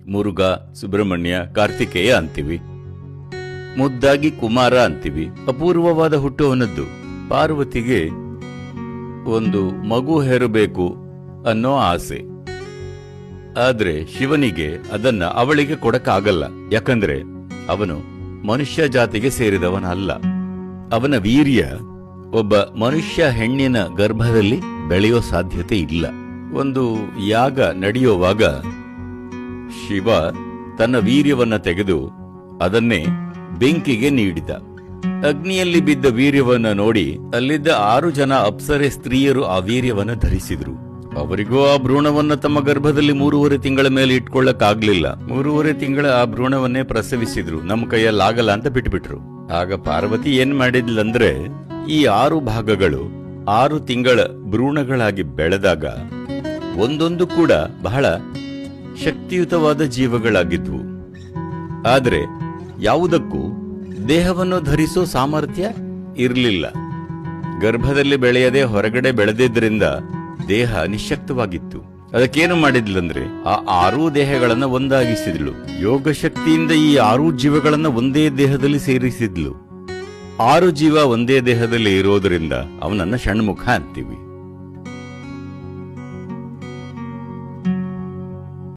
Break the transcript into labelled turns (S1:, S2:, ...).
S1: ಮುರುಘಾ, ಸುಬ್ರಹ್ಮಣ್ಯ, ಕಾರ್ತಿಕೇಯ ಅಂತೀವಿ. ಮುದ್ದಾಗಿ ಕುಮಾರ ಅಂತೀವಿ. ಅಪೂರ್ವವಾದ ಹುಟ್ಟುವನದ್ದು. ಪಾರ್ವತಿಗೆ ಒಂದು ಮಗು ಹೆರಬೇಕು ಅನ್ನೋ ಆಸೆ. ಆದ್ರೆ ಶಿವನಿಗೆ ಅದನ್ನ ಅವಳಿಗೆ ಕೊಡಕ್ಕಾಗಲ್ಲ. ಯಾಕಂದ್ರೆ ಅವನು ಮನುಷ್ಯ ಜಾತಿಗೆ ಸೇರಿದವನಲ್ಲ. ಅವನ ವೀರ್ಯ ಒಬ್ಬ ಮನುಷ್ಯ ಹೆಣ್ಣಿನ ಗರ್ಭದಲ್ಲಿ ಬೆಳೆಯೋ ಸಾಧ್ಯತೆ ಇಲ್ಲ. ಒಂದು ಯಾಗ ನಡೆಯುವಾಗ ಶಿವ ತನ್ನ ವೀರ್ಯವನ್ನ ತೆಗೆದು ಅದನ್ನೇ ಬೆಂಕಿಗೆ ನೀಡಿದ. ಅಗ್ನಿಯಲ್ಲಿ ಬಿದ್ದ ವೀರ್ಯವನ್ನ ನೋಡಿ ಅಲ್ಲಿದ್ದ 6 ಜನ ಅಪ್ಸರೆ ಸ್ತ್ರೀಯರು ಆ ವೀರ್ಯವನ್ನ ಧರಿಸಿದ್ರು. ಅವರಿಗೂ ಆ ಭ್ರೂಣವನ್ನ ತಮ್ಮ ಗರ್ಭದಲ್ಲಿ 3.5 ತಿಂಗಳ ಮೇಲೆ ಇಟ್ಕೊಳ್ಳಕ್ಕಾಗ್ಲಿಲ್ಲ. 3.5 ತಿಂಗಳ ಆ ಭ್ರೂಣವನ್ನೇ ಪ್ರಸವಿಸಿದ್ರು. ನಮ್ಮ ಕೈಯಲ್ಲಾಗಲ್ಲ ಅಂತ ಬಿಟ್ಬಿಟ್ರು. ಆಗ ಪಾರ್ವತಿ ಏನ್ ಮಾಡಿದ್ಲಂದ್ರೆ, ಈ 6 ಭಾಗಗಳು 6 ತಿಂಗಳ ಭ್ರೂಣಗಳಾಗಿ ಬೆಳೆದಾಗ ಒಂದೊಂದು ಕೂಡ ಬಹಳ ಶಕ್ತಿಯುತವಾದ ಜೀವಗಳಾಗಿದ್ವು. ಆದ್ರೆ ಯಾವುದಕ್ಕೂ ದೇಹವನ್ನು ಧರಿಸೋ ಸಾಮರ್ಥ್ಯ ಇರಲಿಲ್ಲ. ಗರ್ಭದಲ್ಲಿ ಬೆಳೆಯದೆ ಹೊರಗಡೆ ಬೆಳೆದಿದ್ರಿಂದ ದೇಹ ನಿಶ್ಶಕ್ತವಾಗಿತ್ತು. ಅದಕ್ಕೇನು ಮಾಡಿದ್ಲಂದ್ರೆ, ಆ 6 ದೇಹಗಳನ್ನ ಒಂದಾಗಿಸಿದ್ಲು. ಯೋಗ ಶಕ್ತಿಯಿಂದ ಈ 6 ಜೀವಗಳನ್ನ ಒಂದೇ ದೇಹದಲ್ಲಿ ಸೇರಿಸಿದ್ಲು. 6 ಜೀವ ಒಂದೇ ದೇಹದಲ್ಲಿ ಇರೋದ್ರಿಂದ ಅವನನ್ನ ಷಣ್ಮುಖ ಅಂತೀವಿ.